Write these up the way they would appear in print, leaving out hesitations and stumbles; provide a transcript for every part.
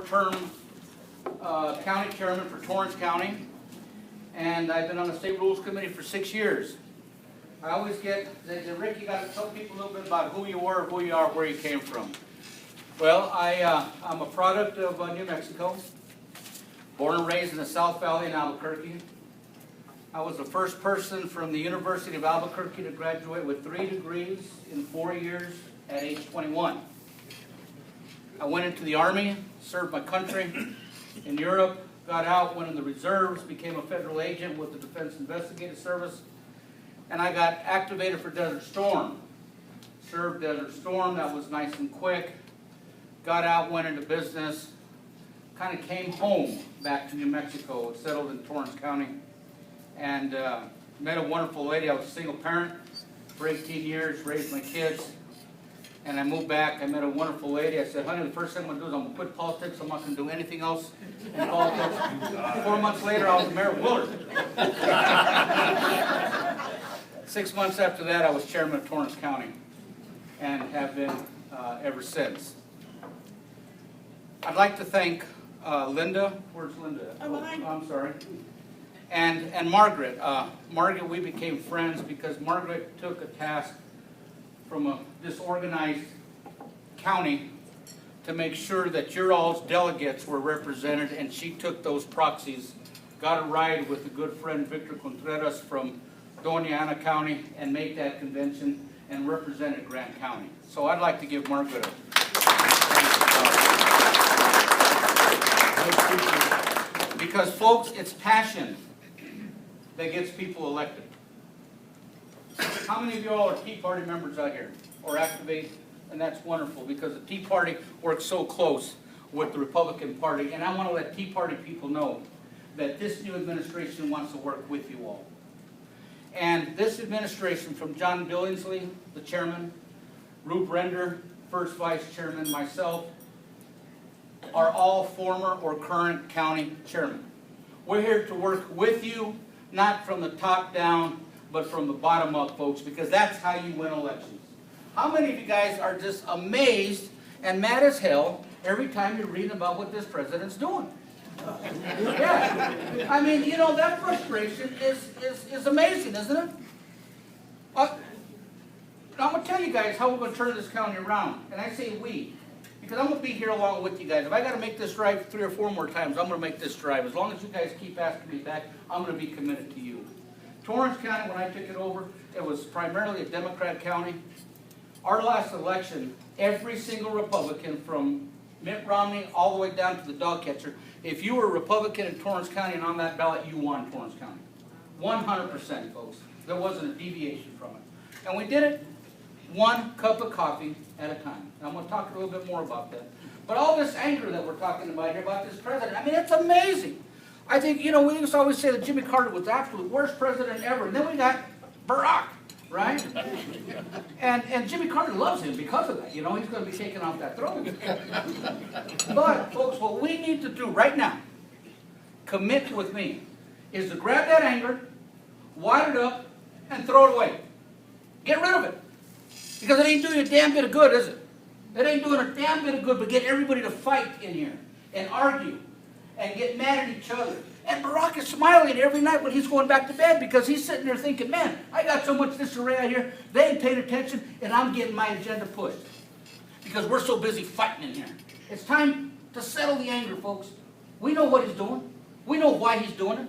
short-term county chairman for Torrance County, and I've been on the State Rules Committee for 6 years. I always get, they say, Rick, you got to tell people a little bit about who you were, who you are, where you came from. Well, I'm a product of New Mexico, born and raised in the South Valley in Albuquerque. I was the first person from the University of Albuquerque to graduate with 3 degrees in 4 years at age 21. I went into the Army, served my country in Europe, got out, went in the reserves, became a federal agent with the Defense Investigative Service, and I got activated for Desert Storm. Served Desert Storm, that was nice and quick. Got out, went into business, kind of came home back to New Mexico, settled in Torrance County, and met a wonderful lady. I was a single parent for 18 years, raised my kids, and I moved back. I met a wonderful lady. I said, honey, the first thing I'm going to do is I'm going to quit politics. I'm not going to do anything else in politics. 4 months later, I was Mayor Willard. 6 months after that, I was chairman of Torrance County, and have been ever since. I'd like to thank Linda. Where's Linda? Oh, I'm sorry. And Margaret. Margaret, we became friends because Margaret took a task from a disorganized county to make sure that your all's delegates were represented, and she took those proxies, got a ride with a good friend, Victor Contreras from Doña Ana County, and made that convention and represented Grant County. So I'd like to give Margaret a because, folks, it's passion that gets people elected. How many of you all are Tea Party members out here, or activate? And that's wonderful, because the Tea Party works so close with the Republican Party, and I want to let Tea Party people know that this new administration wants to work with you all. And this administration, from John Billingsley, the chairman, Rube Render, first vice chairman, myself, are all former or current county chairmen. We're here to work with you, not from the top down, but from the bottom up, folks, because that's how you win elections. How many of you guys are just amazed and mad as hell every time you're reading about what this president's doing? Yeah. I mean, you know, that frustration is amazing, isn't it? I'm going to tell you guys how we're going to turn this county around. And I say we, because I'm going to be here along with you guys. If I got to make this drive 3 or 4 more times, I'm going to make this drive. As long as you guys keep asking me back, I'm going to be committed to you. Torrance County, when I took it over, it was primarily a Democrat county. Our last election, every single Republican, from Mitt Romney all the way down to the dog catcher, if you were a Republican in Torrance County and on that ballot, you won Torrance County. 100%, folks. There wasn't a deviation from it. And we did it 1 cup of coffee at a time. And I'm going to talk a little bit more about that. But all this anger that we're talking about here, about this president, I mean, it's amazing. I think, you know, we used to always say that Jimmy Carter was the absolute worst president ever. And then we got Barack, right? And Jimmy Carter loves him because of that. You know, he's going to be taken off that throne. But, folks, what we need to do right now, commit with me, is to grab that anger, wad it up, and throw it away. Get rid of it. Because it ain't doing a damn bit of good, is it? It ain't doing a damn bit of good, but get everybody to fight in here and argue and get mad at each other. And Barack is smiling every night when he's going back to bed because he's sitting there thinking, man, I got so much disarray out here, they ain't paying attention, and I'm getting my agenda pushed. Because we're so busy fighting in here. It's time to settle the anger, folks. We know what he's doing. We know why he's doing it.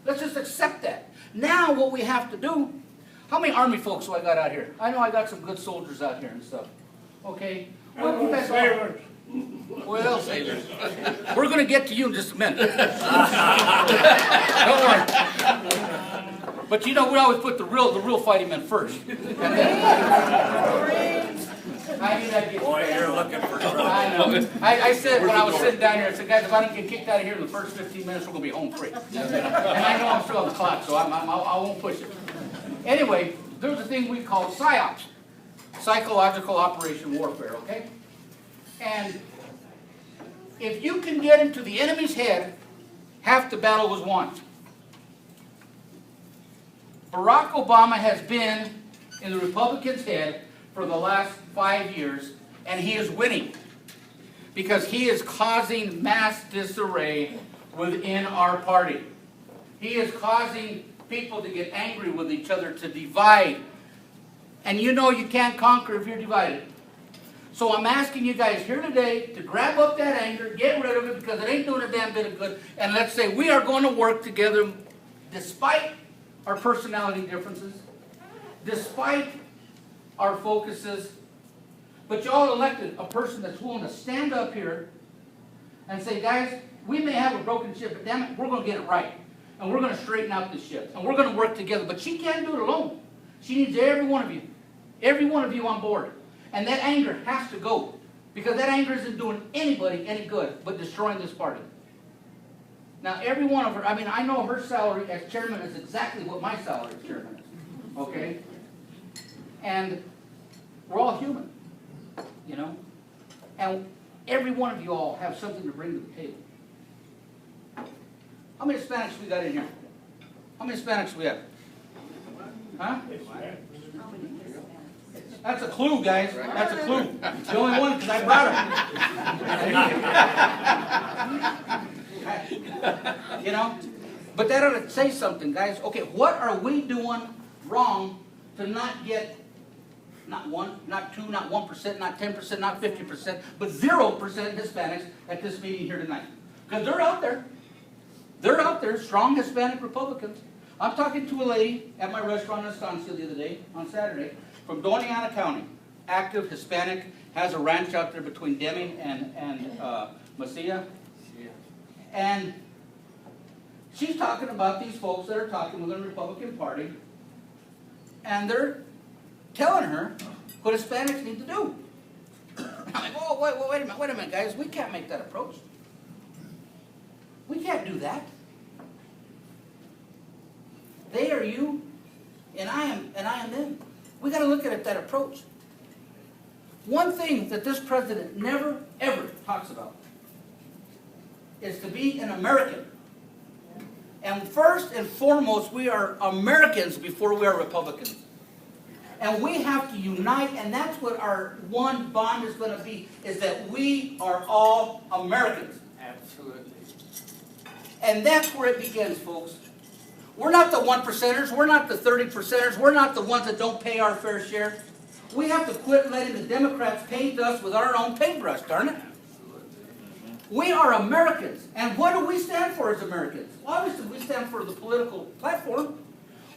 Let's just accept that. Now what we have to do, how many Army folks do I got out here? I know I got some good soldiers out here and stuff. Okay? Well, you guys are. Well, sailors. We're going to get to you in just a minute. Don't worry. But you know, we always put the real fighting men first. And then, boy, you're looking for trouble. I know. I said when I was sitting down here, I said, guys, if I don't get kicked out of here in the first 15 minutes, we're going to be home free. And I know I'm still on the clock, so I won't push it. Anyway, there's a thing we call PSYOPs, psychological operation warfare, okay? And if you can get into the enemy's head, half the battle was won. Barack Obama has been in the Republicans' head for the last 5 years, and he is winning. because he is causing mass disarray within our party. He is causing people to get angry with each other, to divide. And you know you can't conquer if you're divided. So I'm asking you guys here today to grab up that anger, get rid of it, because it ain't doing a damn bit of good. And let's say we are going to work together despite our personality differences, despite our focuses. But y'all elected a person that's willing to stand up here and say, guys, we may have a broken ship, but damn it, we're going to get it right. And we're going to straighten out this ship. And we're going to work together. But she can't do it alone. She needs every one of you on board. And that anger has to go. Because that anger isn't doing anybody any good but destroying this party. Now, every one of her, I mean, I know her salary as chairman is exactly what my salary as chairman is. Okay? And we're all human. You know? And every one of you all have something to bring to the table. How many Hispanics we got in here? How many Hispanics we have? Huh? That's a clue, guys. That's a clue. The only one, because I brought him. You know? But that ought to say something, guys. Okay, what are we doing wrong to not get not 1, not 2, not 1%, not 10%, not 50%, but 0% Hispanics at this meeting here tonight? Because they're out there. They're out there, strong Hispanic Republicans. I'm talking to a lady at my restaurant in Estancia the other day, on Saturday, from Doñana County. Active Hispanic, has a ranch out there between Deming and Mesilla. And she's talking about these folks that are talking within the Republican Party, and they're telling her what Hispanics need to do. I'm like, oh, wait a minute, guys, we can't make that approach. We can't do that. They are you, and I am them. We got to look at it that approach. One thing that this president never, ever talks about is to be an American. And first and foremost, we are Americans before we are Republicans. And we have to unite, and that's what our one bond is going to be, is that we are all Americans. Absolutely. And that's where it begins, folks. We're not the 1%ers. We're not the 30%ers. We're not the ones that don't pay our fair share. We have to quit letting the Democrats paint us with our own paintbrush, darn it. We are Americans. And what do we stand for as Americans? Well, obviously, we stand for the political platform.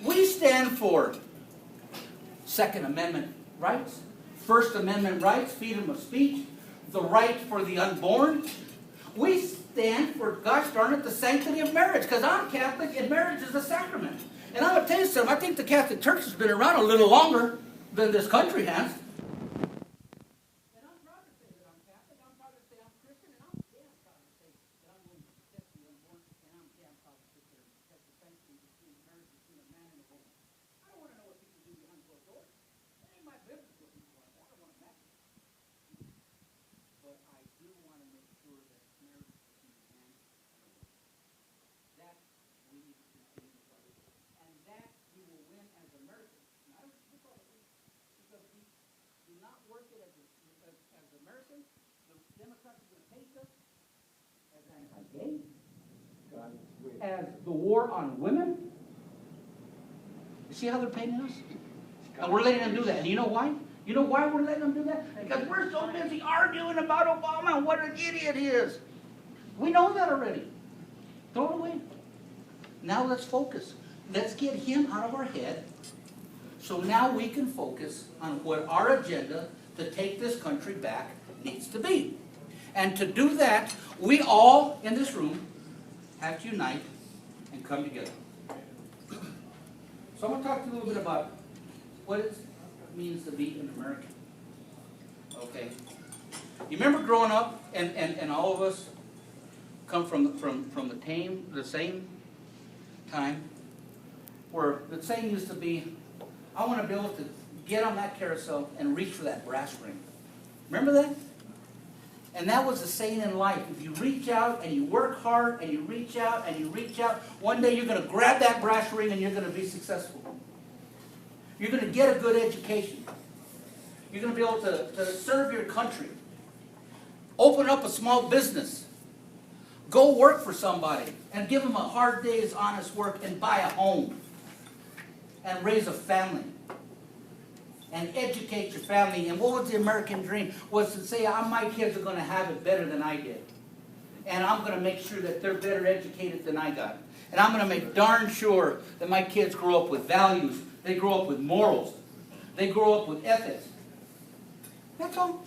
We stand for Second Amendment rights, First Amendment rights, freedom of speech, the right for the unborn. We stand for, gosh darn it, the sanctity of marriage, because I'm Catholic and marriage is a sacrament. And I'm going to tell you something, I think the Catholic Church has been around a little longer than this country has. And I'm proud to say that I'm Catholic, I'm proud to say I'm Christian, and I'm damn proud to say that I'm willing to protect the unborn, and I'm damn proud to sit there and protect the sanctity between marriage between a man and a woman. I don't want to know what people do behind closed doors. It ain't my business what people want. I don't want to mess with it. But I do want to make sure that marriage between a man and a woman, that we need to continue to fight. And that we will win as Americans, not as Republicans, because we do not work it as Americans. The Democrats are going to paint us as anti-gay, as the war on women. You see how they're painting us? And we're letting them do that. And you know why? You know why we're letting them do that? Because we're so busy arguing about Obama and what an idiot he is. We know that already. Throw it away. Now let's focus. Let's get him out of our head. So now we can focus on what our agenda to take this country back needs to be. And to do that, we all in this room have to unite and come together. So I'm going to talk to you a little bit about what it means to be an American. Okay? You remember growing up, and all of us come from the same time, where the saying used to be, I want to be able to get on that carousel and reach for that brass ring. Remember that? And that was the saying in life. If you reach out and you work hard and you reach out and you reach out, one day you're going to grab that brass ring and you're going to be successful. You're going to get a good education. You're going to be able to serve your country. Open up a small business. Go work for somebody and give them a hard day's honest work and buy a home and raise a family and educate your family. And what was the American dream? Was to say, my kids are going to have it better than I did. And I'm going to make sure that they're better educated than I got. And I'm going to make darn sure that my kids grow up with values. They grow up with morals. They grow up with ethics. That's all.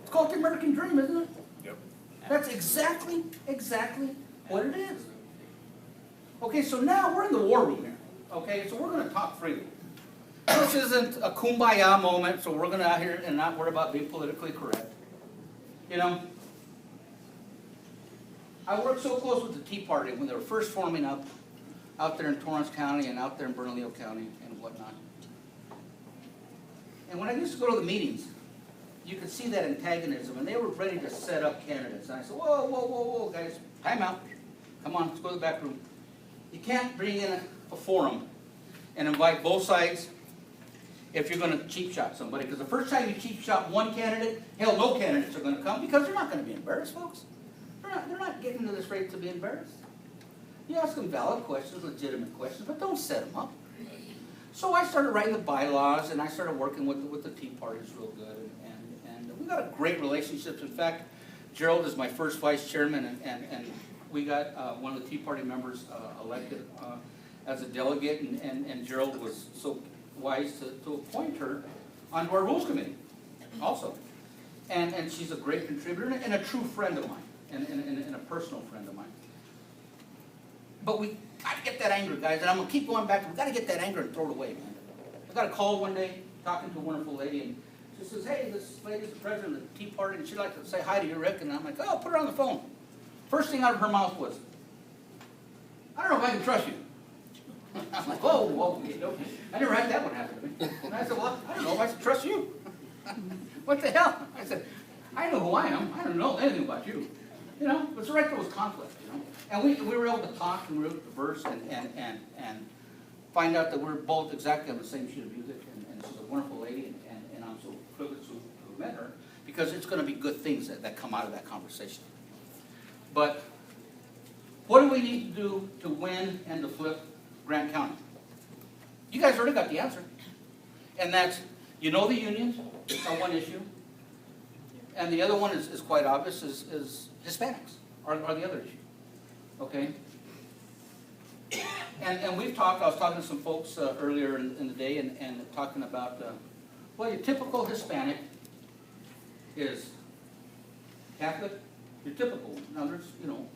It's called the American dream, isn't it? Yep. That's exactly what it is. Okay, so now we're in the war room here. Okay, so we're going to talk freely. This isn't a kumbaya moment, so we're going to out here and not worry about being politically correct. You know, I worked so close with the Tea Party when they were first forming up out there in Torrence County and out there in Bernalillo County and whatnot. And when I used to go to the meetings, you could see that antagonism, and they were ready to set up candidates. And I said, whoa, whoa, whoa, whoa, guys, time out. Come on, let's go to the back room. You can't bring in a forum and invite both sides if you're going to cheap shot somebody. Because the first time you cheap shot one candidate, hell, no candidates are going to come because they're not going to be embarrassed, folks. They're not getting to this rate to be embarrassed. You ask them valid questions, legitimate questions, but don't set them up. So I started writing the bylaws, and I started working with the Tea Parties real good. And we got a great relationship. In fact, Gerald is my first vice chairman, and we got one of the Tea Party members elected as a delegate, and Gerald was so wise to appoint her onto our rules committee also. And she's a great contributor and a true friend of mine, and a personal friend of mine. But we got to get that anger, guys, and I'm going to keep going back. We got to get that anger and throw it away, man. I got a call one day talking to a wonderful lady, and she says, hey, this lady's the president of the Tea Party, and she'd like to say hi to you, Rick. And I'm like, oh, put her on the phone. First thing out of her mouth was, I don't know if I can trust you. I'm like, whoa, whoa, okay. I never had that one happen to me. And I said, well, I don't know if I should trust you. What the hell? I said, I know who I am. I don't know anything about you. You know, but it's right, there was conflict, you know. And we were able to talk, and we were able to converse and find out that we're both exactly on the same sheet of music. And she's a wonderful lady, and I'm so privileged to have met her, because it's going to be good things that come out of that conversation. But what do we need to do to win and to flip Grant County? You guys already got the answer. And that's, you know, the unions are one issue. And the other one is quite obvious, is Hispanics are the other issue. Okay? And we've talked, I was talking to some folks earlier in the day and talking about, well, your typical Hispanic is Catholic, your typical one. Now there's, you know,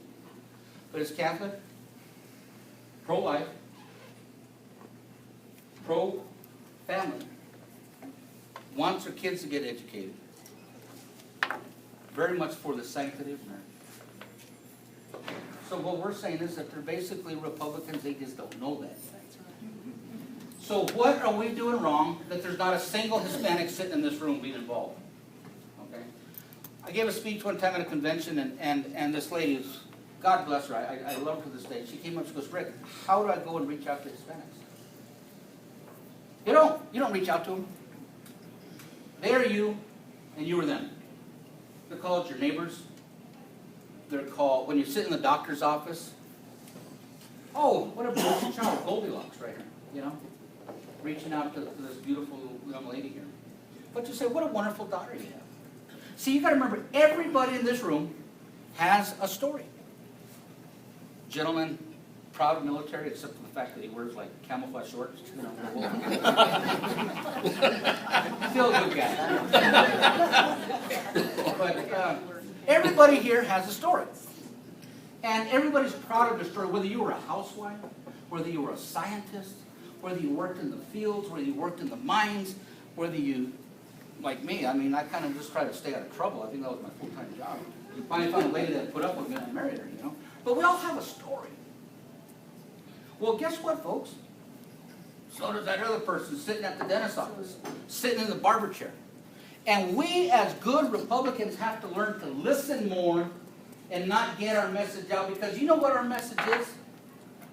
but it's Catholic, pro-life, pro-family, wants her kids to get educated, very much for the sanctity of marriage. So what we're saying is that they're basically Republicans, they just don't know that. So what are we doing wrong that there's not a single Hispanic sitting in this room being involved? Okay. I gave a speech one time at a convention, and this lady is, God bless her, I love her to this day. She came up, she goes, Rick, how do I go and reach out to Hispanics? You don't reach out to them. They are you, and you are them. They're called your neighbors. They're called, when you sit in the doctor's office, oh, what a beautiful child, Goldilocks right here, you know, reaching out to this beautiful young lady here. But you say, what a wonderful daughter you have. See, you got to remember, everybody in this room has a story. Gentleman, proud military, except for the fact that he wears like camouflage shorts. You know, still a good guy. But everybody here has a story. And everybody's proud of their story, whether you were a housewife, whether you were a scientist, whether you worked in the fields, whether you worked in the mines, whether you, like me, I mean, I kind of just try to stay out of trouble. I think that was my full-time job. You finally found a lady that put up with me and I married her, you know. But we all have a story. Well, guess what, folks? So does that other person sitting at the dentist's office, sitting in the barber chair. And we, as good Republicans, have to learn to listen more and not get our message out, because you know what our message is?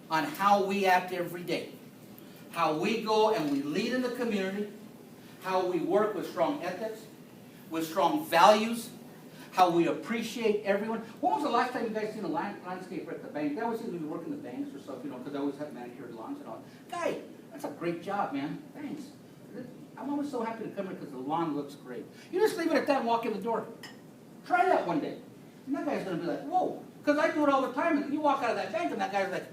On how we act every day. How we go and we lead in the community, how we work with strong ethics, with strong values, how we appreciate everyone. When was the last time you guys seen a landscaper at the bank? They always seem to be working the banks or stuff, you know, because I always have manicured lawns and all. Guy, that's a great job, man. Thanks. I'm always so happy to come here because the lawn looks great. You just leave it at that and walk in the door. Try that one day. And that guy's going to be like, whoa. Because I do it all the time. And you walk out of that bank and that guy's like,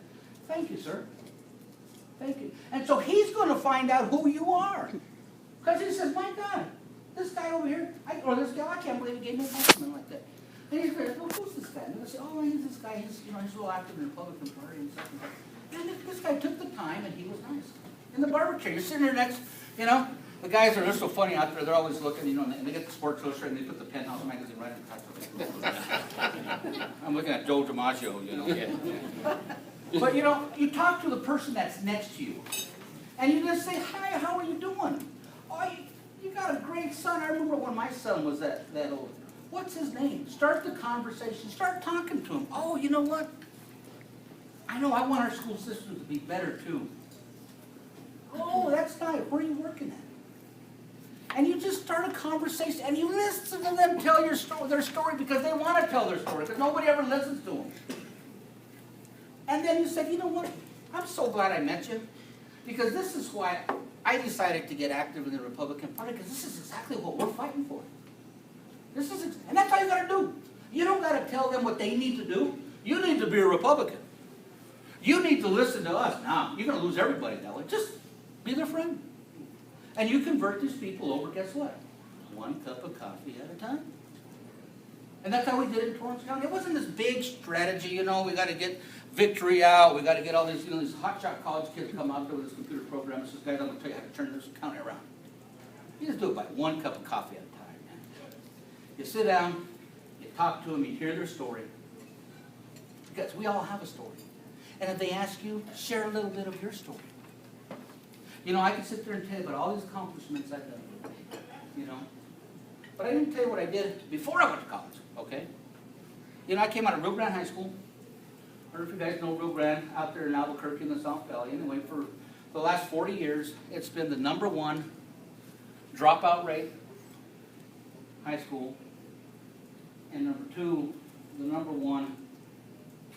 thank you, sir. Thank you. And so he's going to find out who you are. Because he says, my God, this guy over here, or this guy, I can't believe he gave me a compliment like that. And he's going, well, who's this guy? And they say, oh, he's this guy. He's, you know, he's real active in the Republican Party and stuff. And this guy took the time and he was nice. In the barber chair, you're sitting there next, you know, the guys they're so funny out there. They're always looking, you know, and they get the Sports Illustrated and they put the Penthouse magazine right in the top of it. I'm looking at Joe DiMaggio, you know. Yeah. But, you know, you talk to the person that's next to you. And you just say, hi, how are you doing? Oh, you got a great son. I remember when my son was that old. What's his name? Start the conversation. Start talking to him. Oh, you know what? I know I want our school system to be better, too. Oh, that's nice. Where are you working at? And you just start a conversation, and you listen to them tell their story because they want to tell their story, because nobody ever listens to them. And then you said, you know what? I'm so glad I met you, because this is why I decided to get active in the Republican Party, because this is exactly what we're fighting for. And that's all you got to do. You don't got to tell them what they need to do. You need to be a Republican. You need to listen to us. Now, you're going to lose everybody that way. Just be their friend. And you convert these people over, guess what? One cup of coffee at a time. And that's how we did it in Torrance County. It wasn't this big strategy, you know, we got to get Victory out, we got to get all these, you know, these hotshot college kids come out there with this computer program and says, guys, I'm going to tell you how to turn this county around. You just do it by one cup of coffee at a time, man. You sit down, you talk to them, you hear their story. Because we all have a story. And if they ask you, share a little bit of your story. You know, I can sit there and tell you about all these accomplishments I've done, you know. But I didn't tell you what I did before I went to college, okay? You know, I came out of Rio Grande High School. I don't know if you guys know Rio Grande out there in Albuquerque in the South Valley. Anyway, for the last 40 years, it's been the #1 dropout rate, high school, and #2, the #1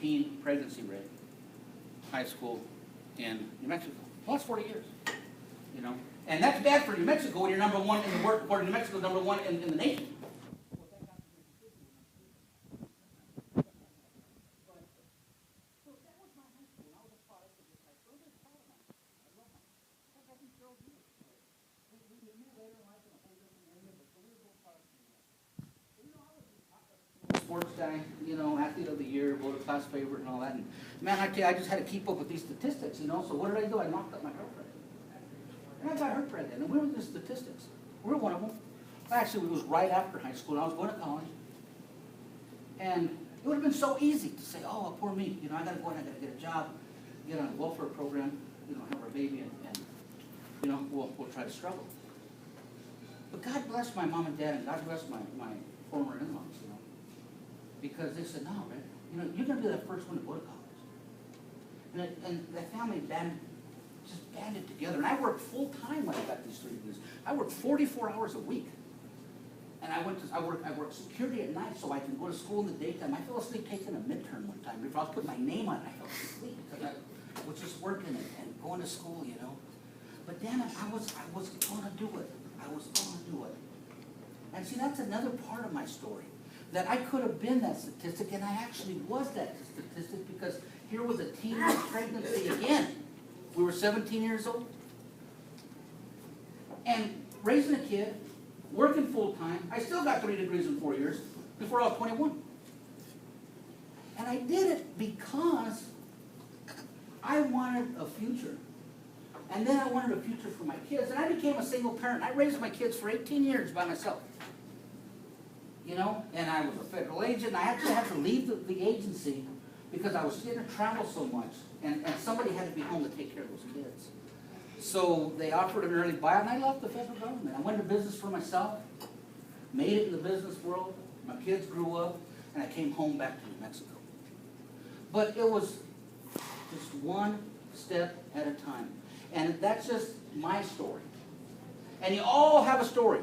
teen pregnancy rate, high school in New Mexico. The last 40 years. You know, and that's bad for New Mexico when you're #1 in the world, or New Mexico #1 in the nation. Sports guy, you know, athlete of the year, voted class favorite and all that. And man, I tell you, I just had to keep up with these statistics, you know. So what did I do? I knocked up my girlfriend. And I got her pregnant, and we were in the statistics. We were one of them. Actually, it was right after high school, and I was going to college. And it would have been so easy to say, oh, poor me. You know, I got to go and I got to get a job, get on a welfare program, you know, have our baby, and you know, we'll try to struggle. But God bless my mom and dad, and God bless my former in-laws, you know. Because they said, no, man, you know, you're going to be the first one to go to college. And that family just banded together. And I worked full time when I got these 3 degrees. I worked 44 hours a week. And I worked security at night so I can go to school in the daytime. I fell asleep taking a midterm one time. Before I was putting my name on it, I fell asleep because I was just working and going to school, you know. But damn it, I was going to do it. I was going to do it. And see, that's another part of my story. That I could have been that statistic, and I actually was that statistic, because here was a teen pregnancy again. We were 17 years old. And raising a kid, working full time. I still got 3 degrees in 4 years before I was 21. And I did it because I wanted a future. And then I wanted a future for my kids. And I became a single parent. I raised my kids for 18 years by myself. You know, and I was a federal agent. I actually had to leave the agency because I was getting to travel so much. And somebody had to be home to take care of those kids. So they offered an early buyout, and I left the federal government. I went into business for myself, made it in the business world. My kids grew up, and I came home back to New Mexico. But it was just one step at a time. And that's just my story. And you all have a story.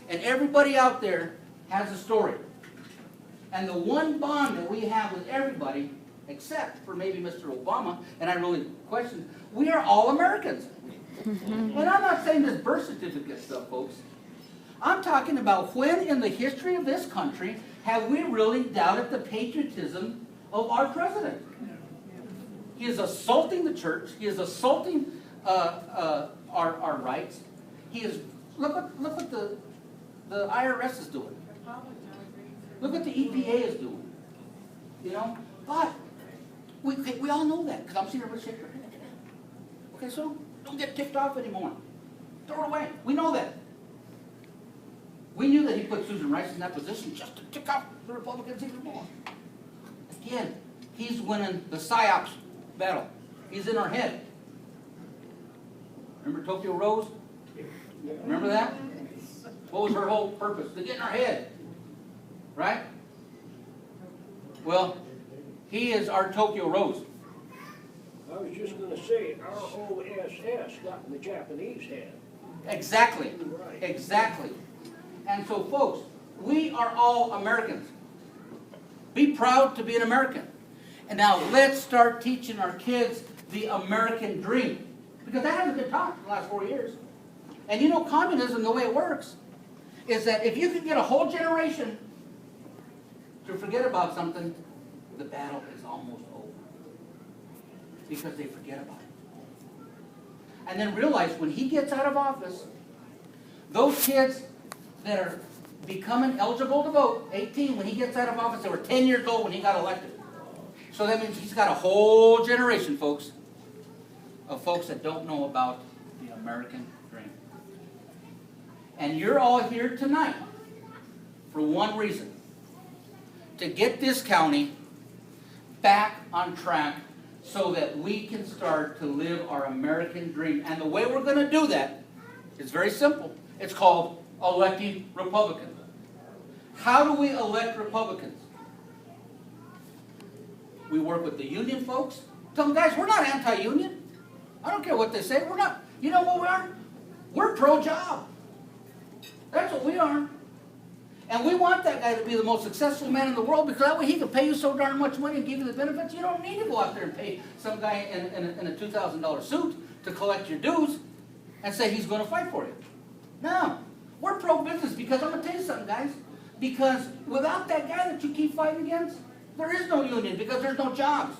And everybody out there has a story. And the one bond that we have with everybody, except for maybe Mr. Obama, and I really question, we are all Americans. And I'm not saying this birth certificate stuff, folks. I'm talking about when in the history of this country have we really doubted the patriotism of our president? He is assaulting the church. He is assaulting our rights. He is look what the IRS is doing. Look what the EPA is doing. You know, but we all know that because I'm seeing everybody shake their head. Okay, so don't get ticked off anymore. Throw it away. We know that. We knew that he put Susan Rice in that position just to tick off the Republicans even more. Again, he's winning the PSYOPs battle. He's in our head. Remember Tokyo Rose? Remember that? What was her whole purpose? To get in our head. Right? Well, he is our Tokyo Rose. I was just going to say, ROSS got in the Japanese head. Exactly. Right. Exactly. And so, folks, we are all Americans. Be proud to be an American. And now let's start teaching our kids the American dream. Because that hasn't been taught in the last 4 years. And you know, communism, the way it works, is that if you can get a whole generation to forget about something, the battle is almost over. Because they forget about it. And then realize when he gets out of office, those kids that are becoming eligible to vote, 18, when he gets out of office, they were 10 years old when he got elected. So that means he's got a whole generation, folks, of folks that don't know about the American dream. And you're all here tonight for one reason. To get this county back on track so that we can start to live our American dream. And the way we're going to do that is very simple. It's called electing Republicans. How do we elect Republicans? We work with the union folks. Tell them, guys, we're not anti-union. I don't care what they say. We're not. You know what we are? We're pro-job. That's what we are. And we want that guy to be the most successful man in the world because that way he can pay you so darn much money and give you the benefits. You don't need to go out there and pay some guy in a $2,000 suit to collect your dues and say he's going to fight for you. No. We're pro-business because I'm going to tell you something, guys. Because without that guy that you keep fighting against, there is no union because there's no jobs.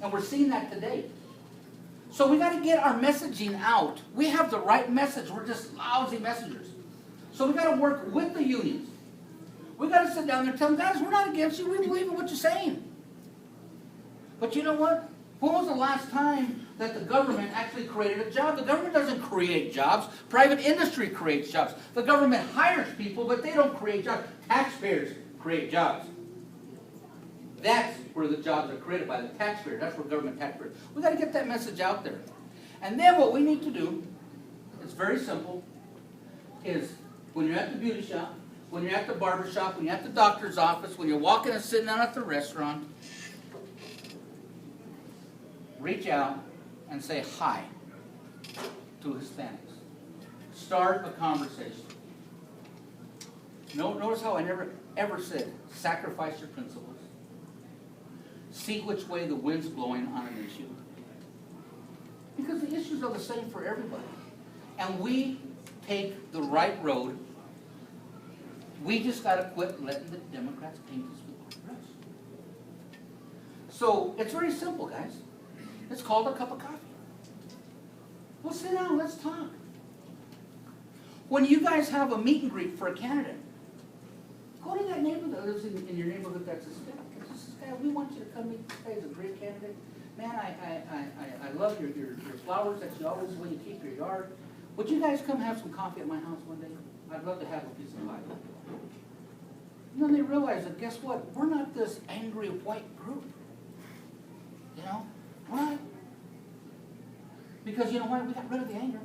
And we're seeing that today. So we got to get our messaging out. We have the right message. We're just lousy messengers. So we got to work with the unions. We got to sit down there and tell them, guys, we're not against you. We believe in what you're saying. But you know what? When was the last time that the government actually created a job? The government doesn't create jobs. Private industry creates jobs. The government hires people, but they don't create jobs. Taxpayers create jobs. That's where the jobs are created, by the taxpayer. That's where government taxpayers. We've got to get that message out there. And then what we need to do, it's very simple, is when you're at the beauty shop, when you're at the barber shop, when you're at the doctor's office, when you're walking and sitting down at the restaurant, reach out and say hi to Hispanics. Start a conversation. Notice how I never ever said sacrifice your principles. See which way the wind's blowing on an issue. Because the issues are the same for everybody. And we take the right road. We just got to quit letting the Democrats paint us with our brush. So it's very simple, guys. It's called a cup of coffee. Well, sit down, let's talk. When you guys have a meet and greet for a candidate, go to that neighbor that lives in your neighborhood that's Hispanic. This guy, we want you to come meet this guy. He's a great candidate. Man, I love your flowers that you always, when you keep your yard. Would you guys come have some coffee at my house one day? I'd love to have a piece of pie. And then they realize that, guess what? We're not this angry white group. You know? Why? Because you know what? We got rid of the anger.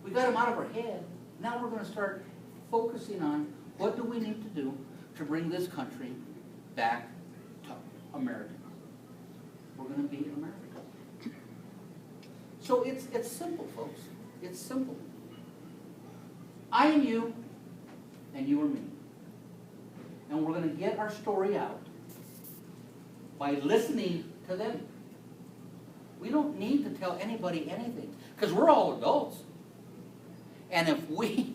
We got them out of our head. Now we're going to start focusing on what do we need to do to bring this country back to America. We're going to be America. So it's simple, folks. It's simple. I am you, and you are me. And and we're gonna get our story out by listening to them. We don't need to tell anybody anything, because we're all adults. And if we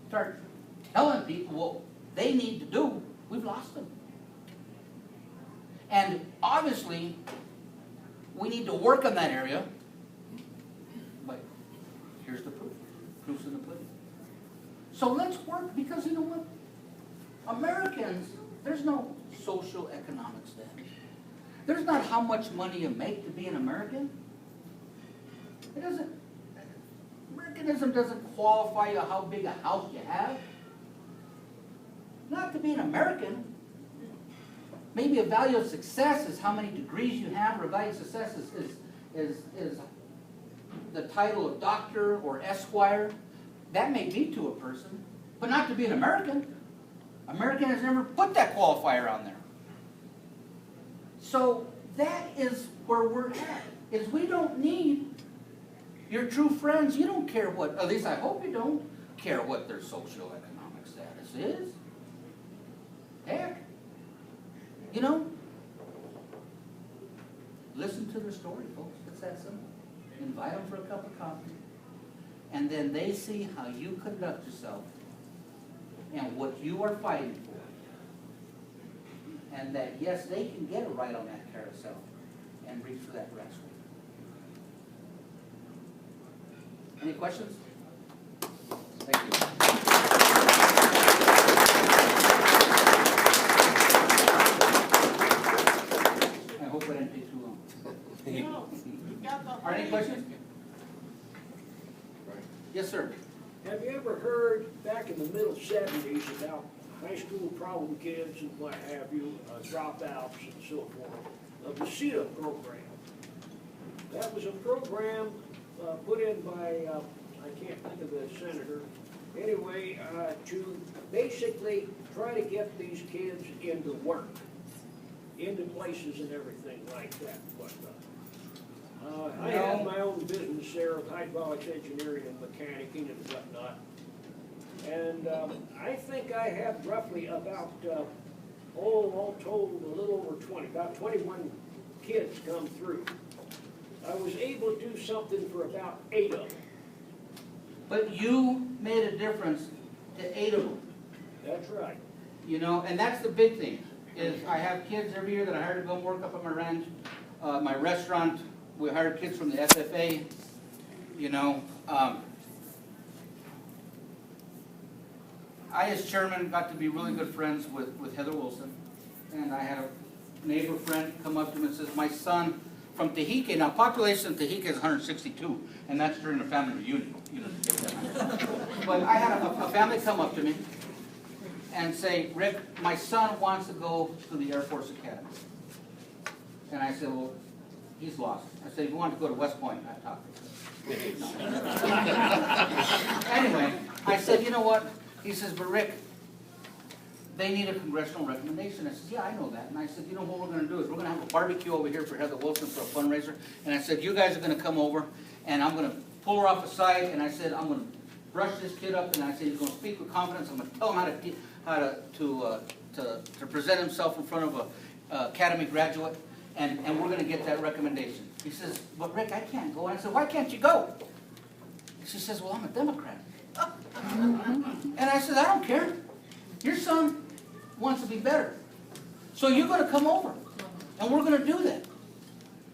start telling people what they need to do, we've lost them. And obviously, we need to work on that area, but here's the proof. Proof's in the pudding. So let's work, because you know what? Americans, there's no social economic status. There's not how much money you make to be an American. It doesn't, Americanism doesn't qualify you how big a house you have. Not to be an American. Maybe a value of success is how many degrees you have, or a value of success is the title of doctor or esquire. That may be to a person, but not to be an American. American has never put that qualifier on there. So that is where we're at, is we don't need your true friends. You don't care what, at least I hope you don't care what their socioeconomic status is. Heck, you know, listen to their story, folks. It's that simple. Invite them for a cup of coffee, and then they see how you conduct yourself and what you are fighting for. And that, yes, they can get a ride on that carousel and reach for that grass. Any questions? Thank you. I hope I didn't take too long. Are there any questions? Yes, sir. Have you ever heard back in the middle 70s about high school problem kids and what have you, dropouts and so forth, of the CETA program? That was a program put in by, I can't think of the senator, anyway, to basically try to get these kids into work, into places and everything like that. But, I have my own business there of hydraulics engineering and mechanicking and whatnot. And I think I have roughly about, all told, a little over 20, about 21 kids come through. I was able to do something for about 8 of them. But you made a difference to 8 of them. That's right. You know, and that's the big thing, is I have kids every year that I hire to go work up at my ranch, my restaurant. We hire kids from the FFA, you know. I, as chairman, got to be really good friends with Heather Wilson. And I had a neighbor friend come up to me and says, my son from Tehique, now population of Tehique is 162, and that's during a family reunion. You know, but I had a family come up to me and say, Rick, my son wants to go to the Air Force Academy. And I said, well, he's lost. I said, if you want to go to West Point, I talked to him. Anyway, I said, you know what? He says, but Rick, they need a congressional recommendation. I said, yeah, I know that. And I said, you know what we're going to do is we're going to have a barbecue over here for Heather Wilson for a fundraiser. And I said, you guys are going to come over, and I'm going to pull her off the side, and I said, I'm going to brush this kid up, and I said, he's going to speak with confidence. I'm going to tell him to present himself in front of a academy graduate, and we're going to get that recommendation. He says, but Rick, I can't go. And I said, why can't you go? She says, well, I'm a Democrat. And I said, I don't care. Your son wants to be better. So you're going to come over, and we're going to do that.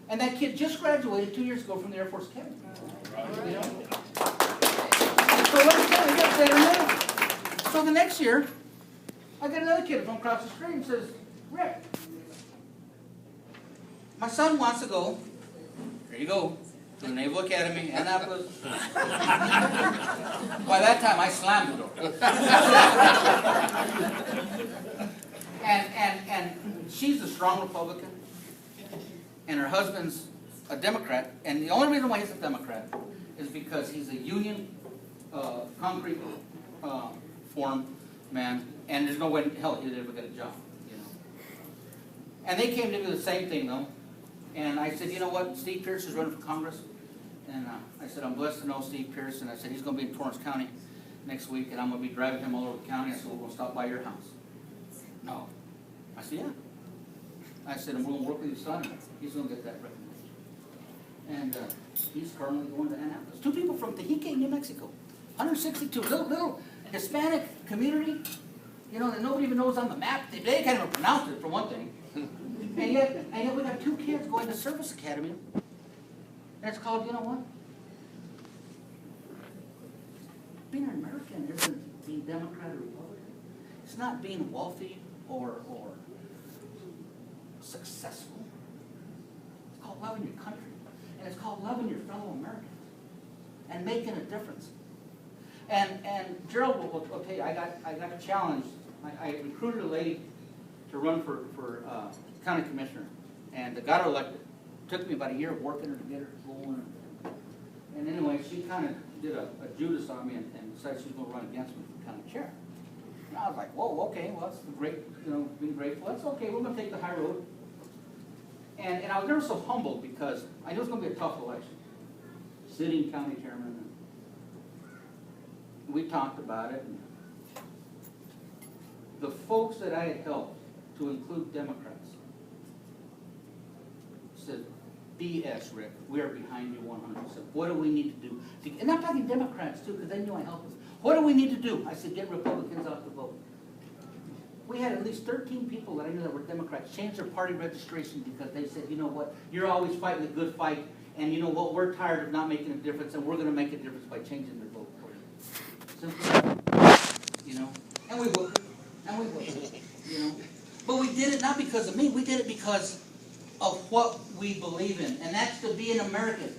And that kid just graduated 2 years ago from the Air Force Academy. You know? So let me tell you, get better now. So the next year, I got another kid from across the street and says, Rick, my son wants to go, here you go, to the Naval Academy, Annapolis. By that time, I slammed the door. and she's a strong Republican, and her husband's a Democrat, and the only reason why he's a Democrat is because he's a union concrete form man, and there's no way in hell he'd ever get a job, you know. And they came to do the same thing, though. And I said, you know what, Steve Pierce is running for Congress. And I said, I'm blessed to know Steve Pierce. And I said, he's going to be in Torrance County next week, and I'm going to be driving him all over the county. I said, we're going to stop by your house. No. I said, yeah. I said, and we're gonna work with your son, he's gonna get that recognition. And, he's currently going to Annapolis. 2 people from Tehique, New Mexico. 162, little Hispanic community, you know, that nobody even knows on the map. They can't even pronounce it, for one thing. And yet we got 2 kids going to service academy. And it's called, you know what? Being an American isn't being Democrat or Republican. It's not being wealthy or successful. It's called loving your country. And it's called loving your fellow Americans and making a difference. And Gerald will tell you, I got challenged. I recruited a lady to run for county commissioner, and got her elected. Took me about a year of working her to get her going. And anyway, she kind of did a Judas on me and decided she was going to run against me for county chair. And I was like, whoa, okay, well, that's great, you know, being grateful. That's okay, we're going to take the high road. And I was never so humbled because I knew it was going to be a tough election. Sitting county chairman. And we talked about it. And the folks that I had helped, to include Democrats, said, BS, Rick, we are behind you 100%. What do we need to do? And I'm talking Democrats too, because they knew I helped them. What do we need to do? I said, get Republicans out to vote. We had at least 13 people that I knew that were Democrats change their party registration because they said, you know what, you're always fighting the good fight, and you know what, we're tired of not making a difference, and we're going to make a difference by changing their vote for you. Simple, you know, and we will, you know. But we did it not because of me, we did it because of what we believe in, and that's to be an American.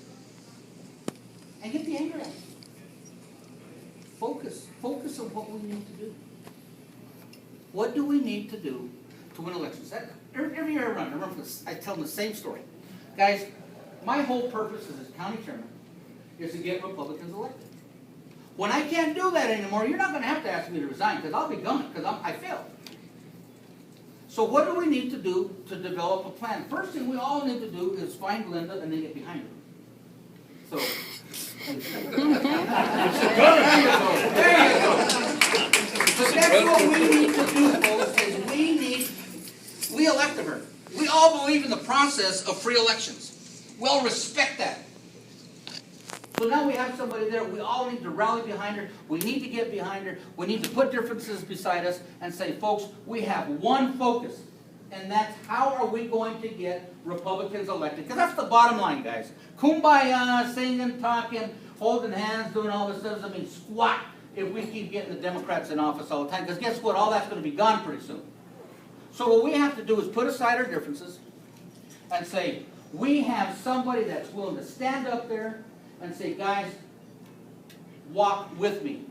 And get the anger out. Focus on what we need to do. What do we need to do to win elections? Every year I tell them the same story. Guys, my whole purpose as county chairman is to get Republicans elected. When I can't do that anymore, you're not going to have to ask me to resign, because I'll be gone, because I failed. So what do we need to do to develop a plan? First thing we all need to do is find Linda and then get behind her. So, there you go. But that's what we need to do, folks, is we elected her. We all believe in the process of free elections. We all respect that. So now we have somebody there. We all need to rally behind her. We need to get behind her. We need to put differences beside us and say, folks, we have one focus. And that's how are we going to get Republicans elected? Because that's the bottom line, guys. Kumbaya, singing, talking, holding hands, doing all this stuff doesn't mean squat if we keep getting the Democrats in office all the time. Because guess what? All that's going to be gone pretty soon. So what we have to do is put aside our differences and say, we have somebody that's willing to stand up there and say, guys, walk with me.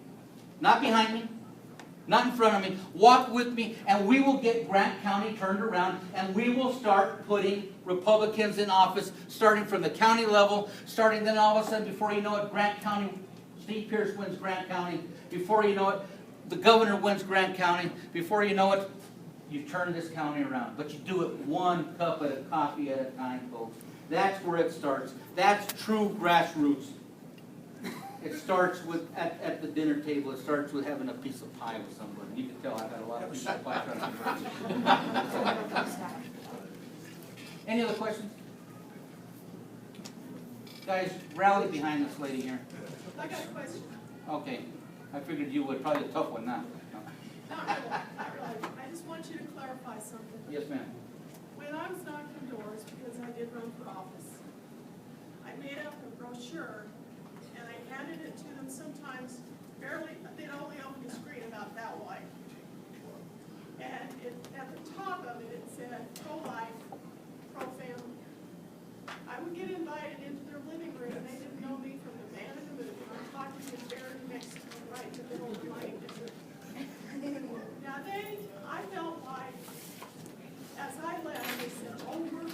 Not behind me, not in front of me. Walk with me, and we will get Grant County turned around, and we will start putting Republicans in office, starting from the county level, starting then all of a sudden, before you know it, Grant County, Steve Pierce wins Grant County. Before you know it, the governor wins Grant County. Before you know it, you turn this county around. But you do it one cup of coffee at a time, folks. That's where it starts. That's true grassroots. It starts with at the dinner table. It starts with having a piece of pie with somebody. You can tell I've had a lot of pieces of pie trying to Any other questions? Guys, rally behind this lady here. I got a question. Okay. I figured you would. Probably a tough one now. Not really, not really. I just want you to clarify something. Yes, ma'am. When I was knocking doors, because I did run for office, I made up a brochure and I handed it to them sometimes barely, they'd only open the screen about that wide. And at the top of it, it said pro-life, pro-family. I would get invited into their living room and they didn't know me from the man in the movie. I'm talking to Barry Mexican right in the middle of my Now I felt like, as I left, they said, oh, we're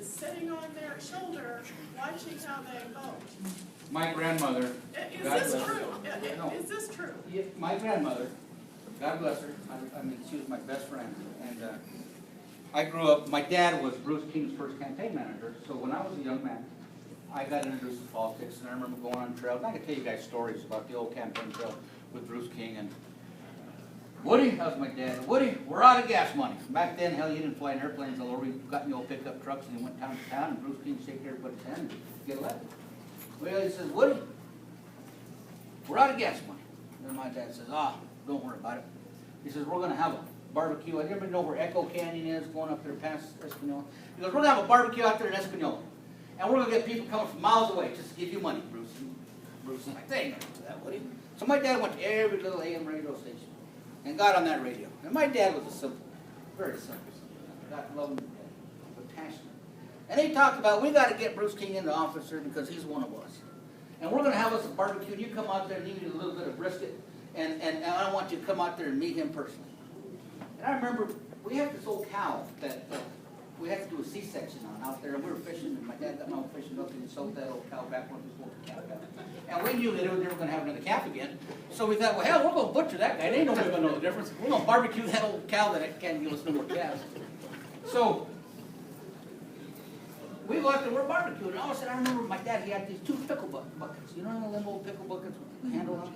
sitting on their shoulder, watching how they vote. My grandmother, Is God this bless her. true? No. Is this true? Yeah, my grandmother, God bless her, I mean, she was my best friend, and I grew up, my dad was Bruce King's first campaign manager, so when I was a young man, I got introduced to politics, and I remember going on trails. I can tell you guys stories about the old campaign trail with Bruce King, and Woody, that was my dad. Woody, we're out of gas money. Back then, hell, you didn't fly in airplanes all over. You got in the old pickup trucks, and you went town to town, and Bruce King shake everybody's hand and get elected. Well, he says, Woody, we're out of gas money. And my dad says, don't worry about it. He says, we're going to have a barbecue. Everybody know where Echo Canyon is, going up there past Espanola? He goes, we're going to have a barbecue out there in Espanola. And we're going to get people coming from miles away just to give you money, Bruce. And Bruce is like, they ain't going to do that, Woody. So my dad went to every little AM radio station and got on that radio. And my dad was a simple, very simple. God love him to death, but passionate. And they talked about, we got to get Bruce King into office here because he's one of us. And we're going to have us a barbecue, and you come out there and you eat a little bit of brisket, and I want you to come out there and meet him personally. And I remember we had this old cow that we had to do a C-section on out there, and we were fishing, and my dad got my old fishing hook, and he sold that old cow back when he sold the calf back. And we knew that they were never going to have another calf again, so we thought, well, hell, we're going to butcher that guy. They ain't nobody going to know the difference. We're going to barbecue that old cow that can't give us no more calves. So we go out there, we're barbecuing, and all of a sudden I remember my dad, he had these two pickle buckets. You know them old pickle buckets with the handle on them?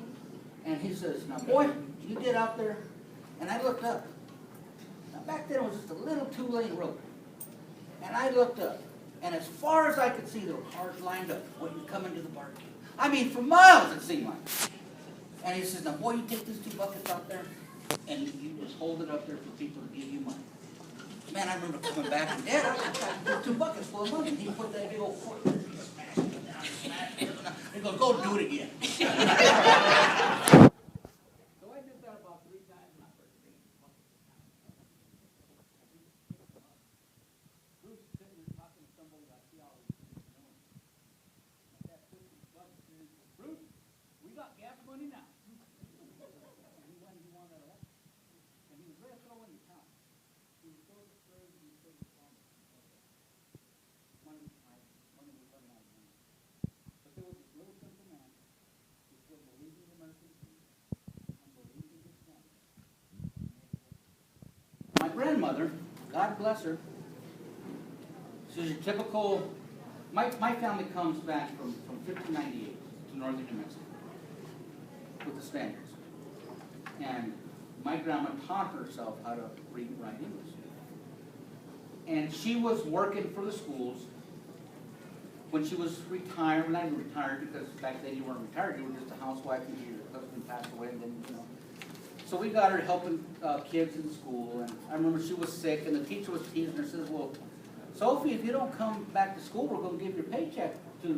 And he says, now boy, you get out there, and I looked up. Now back then it was just a little two-lane road. And I looked up, and as far as I could see, there were cars lined up waiting to come into the barbecue. I mean, for miles it seemed like. And he says, now boy, you take these two buckets out there, and you just hold it up there for people to give you money. Man, I remember coming back, and Dad, I got 2 buckets full of money, and he put that big old foot, he smashed it down, smashed it down. He goes, go do it again. So I did that about 3 times, and I started bringing buckets down. Bruce is sitting there talking to somebody like he always didn't know him. My dad took his buckets and said, Bruce, we got gas money now. And he went and he won that election. And he was ready to throw in the town. He was so discouraged and he was so despondent. Money was high. Money was running out of money. But there was this little simple man who still believed in the American dream and believed in his family. My grandmother, God bless her, she's a typical, my family comes back from 1598 to northern New Mexico with the Spaniards. And my grandma taught herself how to read and write English. And she was working for the schools when she was retired. Well, not retired, because back then you weren't retired, you were just a housewife and your husband passed away, and then, you know. So we got her helping kids in school, and I remember she was sick, and the teacher was teasing her, says, well, Sophie, if you don't come back to school, we're going to give your paycheck we're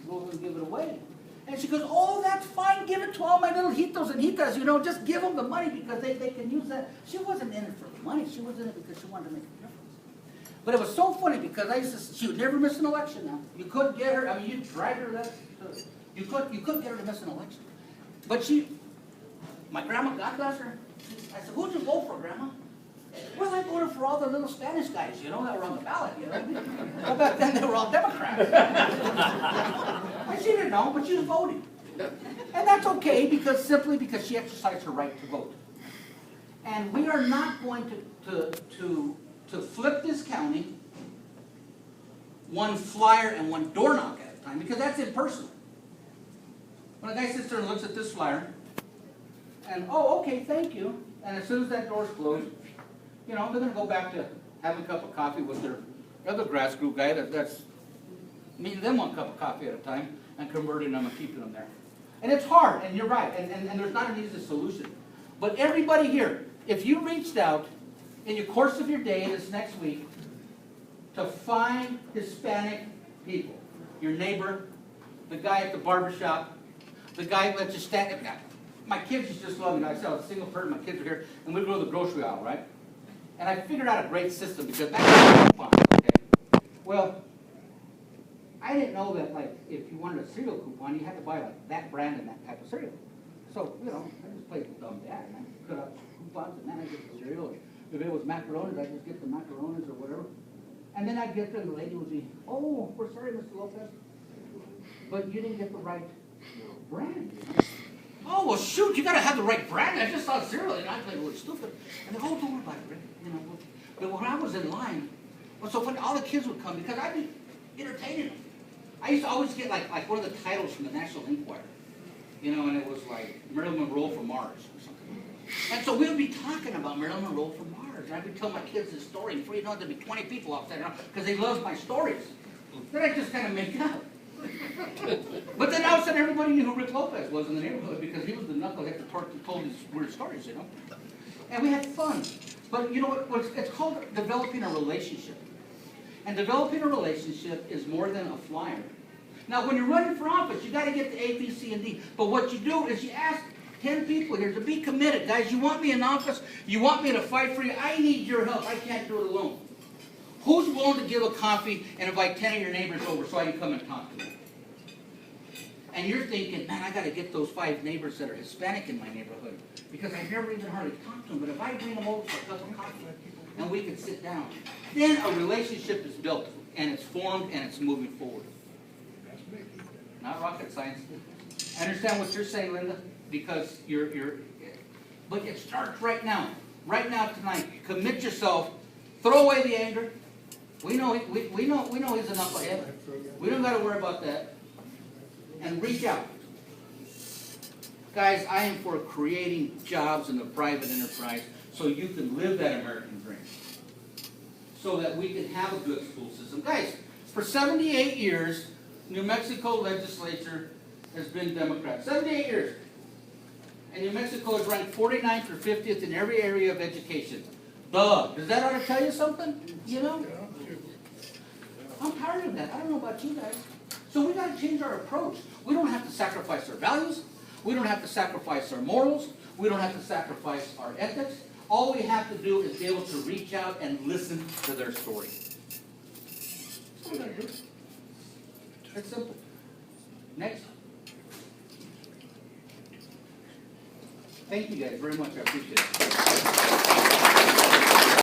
going to give it away. And she goes, oh, that's fine, give it to all my little hitos and hitas, you know, just give them the money because they can use that. She wasn't in it for the money, she was in it because she wanted to make a difference. But it was so funny because she would never miss an election now. You couldn't get her, I mean, you'd drag her you couldn't get her to miss an election. But my grandma, God bless her, I said, who'd you vote for, Grandma? Well, I voted for all the little Spanish guys, you know, that were on the ballot, you know. Well, back then they were all Democrats. And she didn't know, but she was voting. And that's okay, simply because she exercised her right to vote. And we are not going to flip this county one flyer and one door knock at a time, because that's impersonal. When a guy sits there and looks at this flyer, and, oh, okay, thank you, and as soon as that door's closed, you know, they're going to go back to having a cup of coffee with their other grass group guy that's meeting them 1 cup of coffee at a time and converting them and keeping them there. And it's hard, and you're right, and there's not an easy solution. But everybody here, if you reached out in the course of your day this next week to find Hispanic people, your neighbor, the guy at the barbershop, the guy that you stand up, my kids just love me. I saw a single person, my kids are here, and we go to the grocery aisle, right? And I figured out a great system because back then, okay? Well, I didn't know that, like, if you wanted a cereal coupon, you had to buy, like, that brand and that type of cereal. So, you know, I just played the dumb dad, and I cut out coupons, and then I get the cereal. And if it was macaronis, I just get the macaronis or whatever. And then I'd get there and the lady would be, oh, we're sorry, Mr. Lopez, but you didn't get the right brand. Oh, well, shoot, you gotta have the right brand. I just saw cereal and I played really stupid. And they, oh, don't worry about it, Rick. You know, but when I was in line, well, so funny, all the kids would come because I'd be entertaining them. I used to always get like one of the titles from the National Enquirer, you know, and it was like Marilyn Monroe from Mars or something. And so we would be talking about Marilyn Monroe from Mars. And I would tell my kids this story, and before you know it, there'd be 20 people outside because they loved my stories. Then I just kind of make up. But then all of a sudden everybody knew who Rick Lopez was in the neighborhood because he was the knucklehead that told these weird stories, you know. And we had fun. But you know what? It's called developing a relationship. And developing a relationship is more than a flyer. Now, when you're running for office, you got to get the A, B, C, and D. But what you do is you ask 10 people here to be committed. Guys, you want me in office? You want me to fight for you? I need your help. I can't do it alone. Who's willing to give a coffee and invite 10 of your neighbors over so I can come and talk to them? And you're thinking, man, I got to get those 5 neighbors that are Hispanic in my neighborhood because I never even hardly talked to them. But if I bring them over for a cup of coffee and we can sit down, then a relationship is built and it's formed and it's moving forward. Not rocket science. I understand what you're saying, Linda, because but it starts right now. Right now, tonight. Commit yourself. Throw away the anger. We know he's a knucklehead. We don't got to worry about that. And reach out. Guys, I am for creating jobs in the private enterprise so you can live that American dream. So that we can have a good school system. Guys, for 78 years, New Mexico legislature has been Democrat. 78 years. And New Mexico is ranked 49th or 50th in every area of education. Does that ought to tell you something? You know? I'm tired of that. I don't know about you guys. So we got to change our approach. We don't have to sacrifice our values. We don't have to sacrifice our morals. We don't have to sacrifice our ethics. All we have to do is be able to reach out and listen to their story. That's all we got to do. It's simple. Next. Thank you guys very much. I appreciate it.